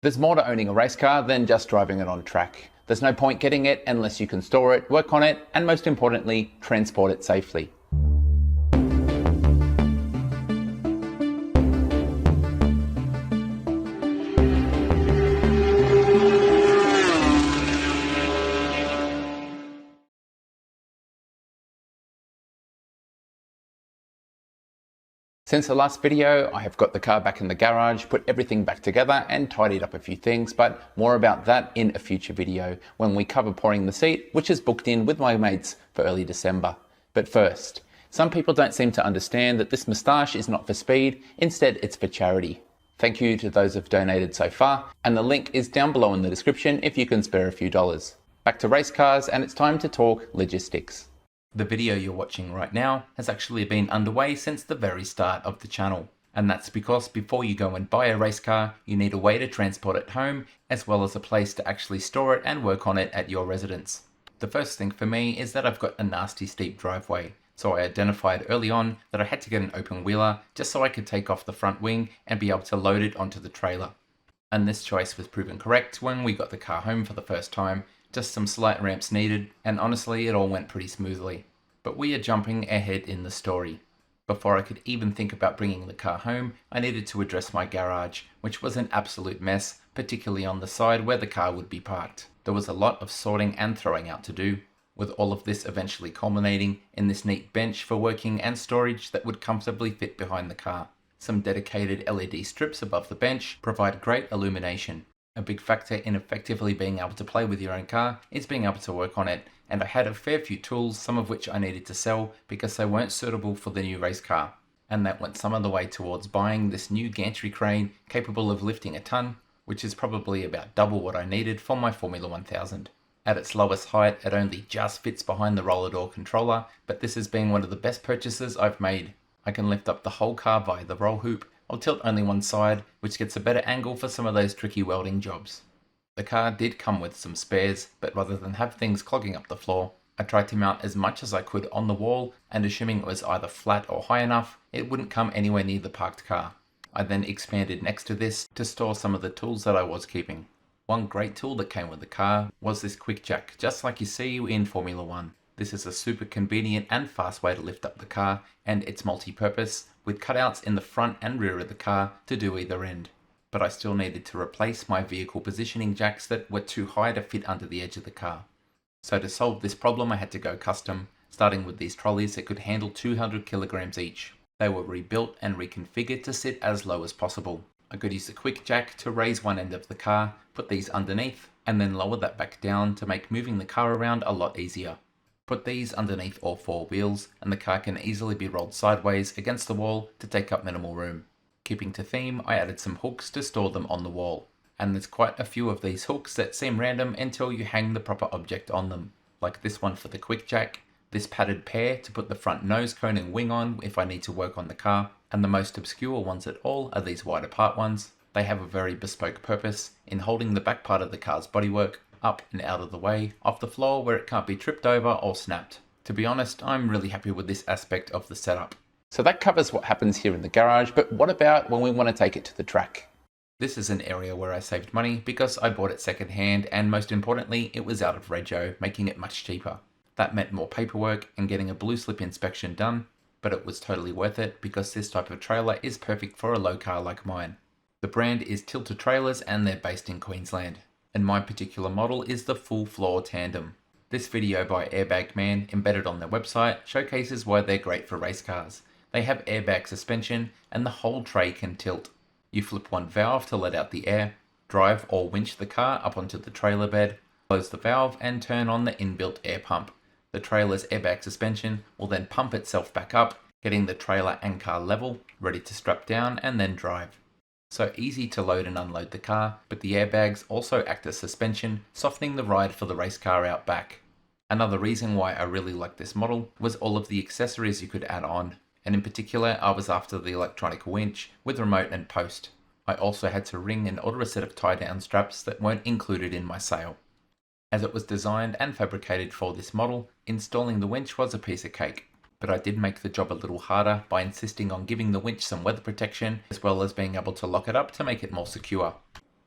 There's more to owning a race car than just driving it on track. There's no point getting it unless you can store it, work on it, and most importantly, transport it safely. Since the last video, I have got the car back in the garage, put everything back together and tidied up a few things, but more about that in a future video when we cover pouring the seat, which is booked in with my mates for early December. But first, some people don't seem to understand that this moustache is not for speed, instead it's for charity. Thank you to those who've donated so far, and the link is down below in the description if you can spare a few dollars. Back to race cars, and it's time to talk logistics. The video you're watching right now has actually been underway since the very start of the channel. And that's because before you go and buy a race car, you need a way to transport it home, as well as a place to actually store it and work on it at your residence. The first thing for me is that I've got a nasty steep driveway. So I identified early on that I had to get an open wheeler just so I could take off the front wing and be able to load it onto the trailer. And this choice was proven correct when we got the car home for the first time. Just some slight ramps needed, and honestly it all went pretty smoothly. But we are jumping ahead in the story. Before I could even think about bringing the car home, I needed to address my garage, which was an absolute mess, particularly on the side where the car would be parked. There was a lot of sorting and throwing out to do, with all of this eventually culminating in this neat bench for working and storage that would comfortably fit behind the car. Some dedicated LED strips above the bench provide great illumination. A big factor in effectively being able to play with your own car is being able to work on it, and I had a fair few tools, some of which I needed to sell because they weren't suitable for the new race car. And that went some of the way towards buying this new gantry crane capable of lifting a ton, which is probably about double what I needed for my Formula 1000. At its lowest height, it only just fits behind the roller door controller, but this has been one of the best purchases I've made. I can lift up the whole car via the roll hoop. I'll tilt only one side, which gets a better angle for some of those tricky welding jobs. The car did come with some spares, but rather than have things clogging up the floor, I tried to mount as much as I could on the wall, and assuming it was either flat or high enough, it wouldn't come anywhere near the parked car. I then expanded next to this to store some of the tools that I was keeping. One great tool that came with the car was this quick jack, just like you see in Formula 1. This is a super convenient and fast way to lift up the car, and it's multi-purpose, with cutouts in the front and rear of the car to do either end. But I still needed to replace my vehicle positioning jacks that were too high to fit under the edge of the car. So to solve this problem I had to go custom, starting with these trolleys that could handle 200 kilograms each. They were rebuilt and reconfigured to sit as low as possible. I could use the quick jack to raise one end of the car, put these underneath, and then lower that back down to make moving the car around a lot easier. Put these underneath all four wheels, and the car can easily be rolled sideways against the wall to take up minimal room. Keeping to theme, I added some hooks to store them on the wall. And there's quite a few of these hooks that seem random until you hang the proper object on them. Like this one for the quick jack, this padded pair to put the front nose cone and wing on if I need to work on the car, and the most obscure ones at all are these wide apart ones. They have a very bespoke purpose in holding the back part of the car's bodywork up and out of the way, off the floor where it can't be tripped over or snapped. To be honest, I'm really happy with this aspect of the setup. So that covers what happens here in the garage, but what about when we want to take it to the track? This is an area where I saved money because I bought it second hand, and most importantly, it was out of rego, making it much cheaper. That meant more paperwork and getting a blue slip inspection done, but it was totally worth it because this type of trailer is perfect for a low car like mine. The brand is Tilta Trailers and they're based in Queensland. And my particular model is the full floor tandem. This video by Airbag Man embedded on their website showcases why they're great for race cars. They have airbag suspension and the whole tray can tilt. You flip one valve to let out the air, drive or winch the car up onto the trailer bed, close the valve and turn on the inbuilt air pump. The trailer's airbag suspension will then pump itself back up, getting the trailer and car level, ready to strap down and then drive. So easy to load and unload the car, but the airbags also act as suspension, softening the ride for the race car out back. Another reason why I really like this model was all of the accessories you could add on, and in particular I was after the electronic winch with remote and post. I also had to ring and order a set of tie-down straps that weren't included in my sale. As it was designed and fabricated for this model, installing the winch was a piece of cake. But I did make the job a little harder by insisting on giving the winch some weather protection, as well as being able to lock it up to make it more secure.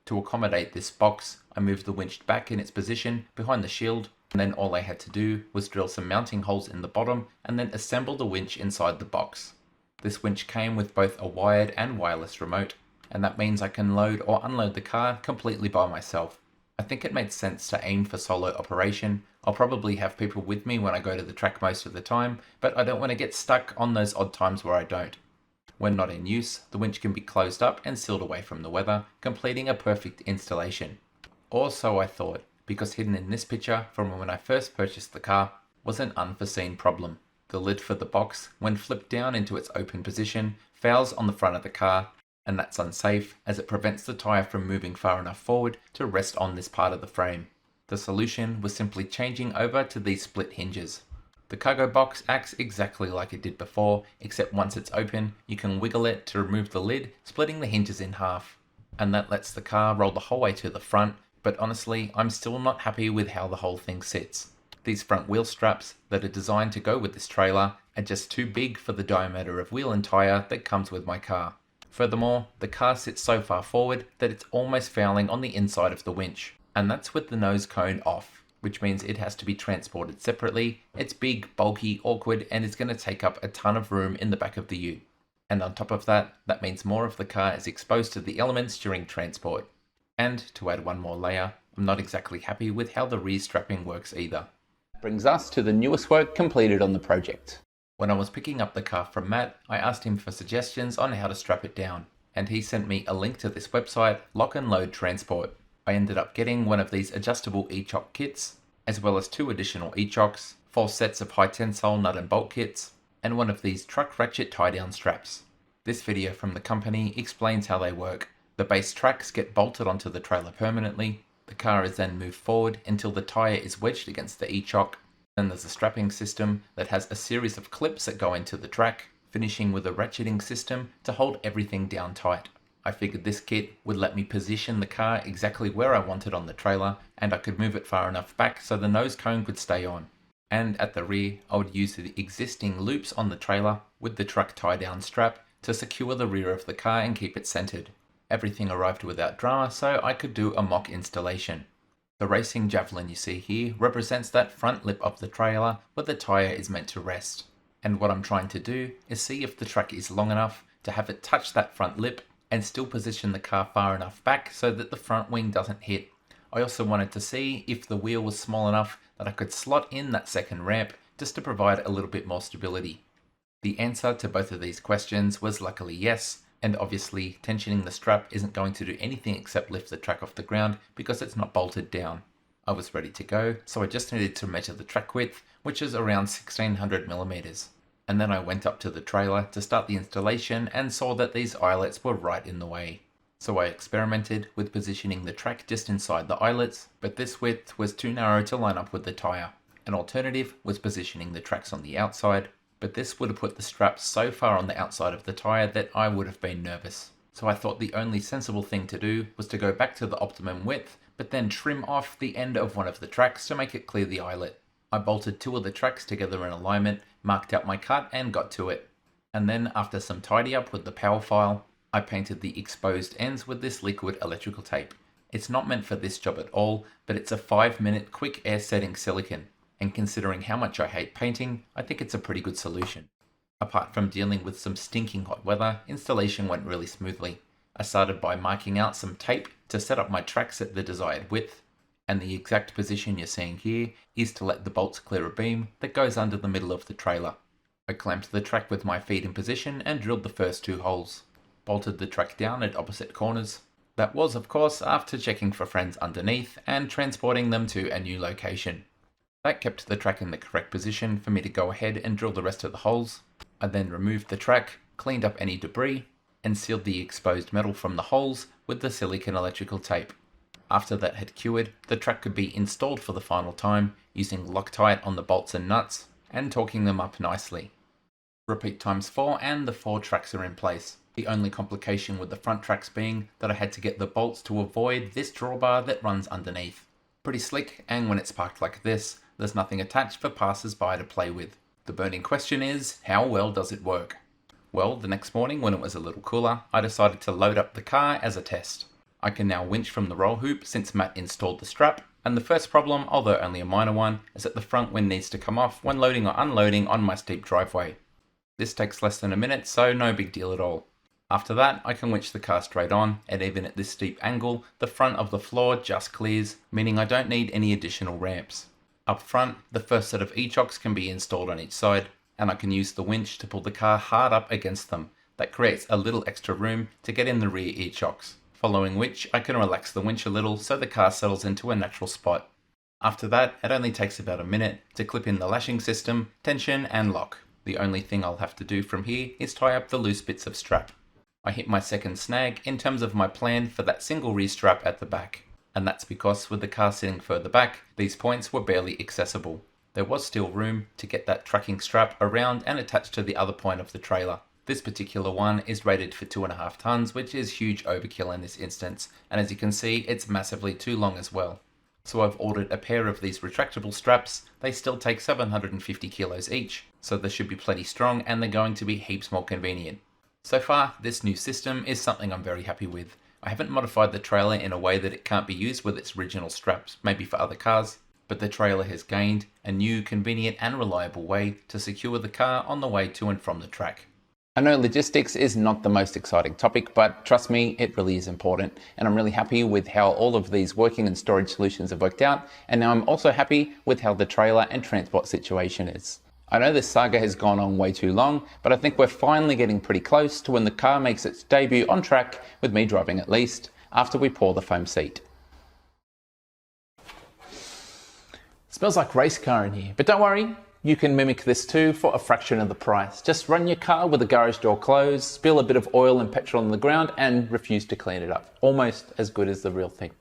To accommodate this box, I moved the winch back in its position behind the shield, and then all I had to do was drill some mounting holes in the bottom and then assemble the winch inside the box. This winch came with both a wired and wireless remote, and that means I can load or unload the car completely by myself. I think it made sense to aim for solo operation. I'll probably have people with me when I go to the track most of the time, but I don't want to get stuck on those odd times where I don't. When not in use, the winch can be closed up and sealed away from the weather, completing a perfect installation. Or so I thought, because hidden in this picture from when I first purchased the car was an unforeseen problem. The lid for the box, when flipped down into its open position, fouls on the front of the car, and that's unsafe as it prevents the tyre from moving far enough forward to rest on this part of the frame. The solution was simply changing over to these split hinges. The cargo box acts exactly like it did before, except once it's open, you can wiggle it to remove the lid, splitting the hinges in half. And that lets the car roll the whole way to the front, but honestly, I'm still not happy with how the whole thing sits. These front wheel straps that are designed to go with this trailer are just too big for the diameter of wheel and tyre that comes with my car. Furthermore, the car sits so far forward that it's almost fouling on the inside of the winch, and that's with the nose cone off, which means it has to be transported separately. It's big, bulky, awkward, and it's going to take up a ton of room in the back of the ute. And on top of that, that means more of the car is exposed to the elements during transport. And to add one more layer, I'm not exactly happy with how the rear strapping works either. Brings us to the newest work completed on the project. When I was picking up the car from Matt, I asked him for suggestions on how to strap it down, and he sent me a link to this website, Lock and Load Transport. I ended up getting one of these adjustable e-chock kits, as well as 2 additional e-chocks, 4 sets of high tensile nut and bolt kits, and one of these truck ratchet tie-down straps. This video from the company explains how they work. The base tracks get bolted onto the trailer permanently. The car is then moved forward until the tyre is wedged against the e-chock. Then there's a strapping system that has a series of clips that go into the track, finishing with a ratcheting system to hold everything down tight. I figured this kit would let me position the car exactly where I wanted on the trailer, and I could move it far enough back so the nose cone could stay on. And at the rear, I would use the existing loops on the trailer with the truck tie-down strap to secure the rear of the car and keep it centered. Everything arrived without drama, so I could do a mock installation. The racing javelin you see here represents that front lip of the trailer where the tyre is meant to rest. And what I'm trying to do is see if the track is long enough to have it touch that front lip and still position the car far enough back so that the front wing doesn't hit. I also wanted to see if the wheel was small enough that I could slot in that second ramp just to provide a little bit more stability. The answer to both of these questions was luckily yes, and obviously tensioning the strap isn't going to do anything except lift the track off the ground because it's not bolted down. I was ready to go, so I just needed to measure the track width, which is around 1600 millimeters. And then I went up to the trailer to start the installation and saw that these eyelets were right in the way. So I experimented with positioning the track just inside the eyelets, but this width was too narrow to line up with the tyre. An alternative was positioning the tracks on the outside, but this would have put the straps so far on the outside of the tyre that I would have been nervous. So I thought the only sensible thing to do was to go back to the optimum width, but then trim off the end of one of the tracks to make it clear the eyelet. I bolted 2 of the tracks together in alignment, marked out my cut and got to it. And then after some tidy up with the power file, I painted the exposed ends with this liquid electrical tape. It's not meant for this job at all, but it's a 5-minute quick air setting silicone. And considering how much I hate painting, I think it's a pretty good solution. Apart from dealing with some stinking hot weather, installation went really smoothly. I started by marking out some tape to set up my tracks at the desired width, and the exact position you're seeing here is to let the bolts clear a beam that goes under the middle of the trailer. I clamped the track with my feet in position and drilled the first 2 holes. Bolted the track down at opposite corners. That was, of course, after checking for friends underneath and transporting them to a new location. That kept the track in the correct position for me to go ahead and drill the rest of the holes. I then removed the track, cleaned up any debris, and sealed the exposed metal from the holes with the silicone electrical tape. After that had cured, the track could be installed for the final time using Loctite on the bolts and nuts and torquing them up nicely. Repeat times 4 and the 4 tracks are in place. The only complication with the front tracks being that I had to get the bolts to avoid this drawbar that runs underneath. Pretty slick, and when it's parked like this, there's nothing attached for passers-by to play with. The burning question is, how well does it work? Well, the next morning when it was a little cooler, I decided to load up the car as a test. I can now winch from the roll hoop since Matt installed the strap, and the first problem, although only a minor one, is that the front wind needs to come off when loading or unloading on my steep driveway. This takes less than a minute, so no big deal at all. After that, I can winch the car straight on, and even at this steep angle, the front of the floor just clears, meaning I don't need any additional ramps. Up front, the first set of E-chocks can be installed on each side, and I can use the winch to pull the car hard up against them. That creates a little extra room to get in the rear E-chocks, following which I can relax the winch a little so the car settles into a natural spot. After that, it only takes about a minute to clip in the lashing system, tension and lock. The only thing I'll have to do from here is tie up the loose bits of strap. I hit my second snag in terms of my plan for that single rear strap at the back, and that's because with the car sitting further back, these points were barely accessible. There was still room to get that tracking strap around and attached to the other point of the trailer. This particular one is rated for 2.5 tons, which is huge overkill in this instance, and as you can see, it's massively too long as well. So I've ordered a pair of these retractable straps. They still take 750 kilos each, so they should be plenty strong and they're going to be heaps more convenient. So far, this new system is something I'm very happy with. I haven't modified the trailer in a way that it can't be used with its original straps, maybe for other cars, but the trailer has gained a new, convenient and reliable way to secure the car on the way to and from the track. I know logistics is not the most exciting topic, but trust me, it really is important. And I'm really happy with how all of these working and storage solutions have worked out. And now I'm also happy with how the trailer and transport situation is. I know this saga has gone on way too long, but I think we're finally getting pretty close to when the car makes its debut on track, with me driving at least, after we pour the foam seat. Smells like race car in here, but don't worry. You can mimic this too for a fraction of the price. Just run your car with the garage door closed, spill a bit of oil and petrol on the ground and refuse to clean it up. Almost as good as the real thing.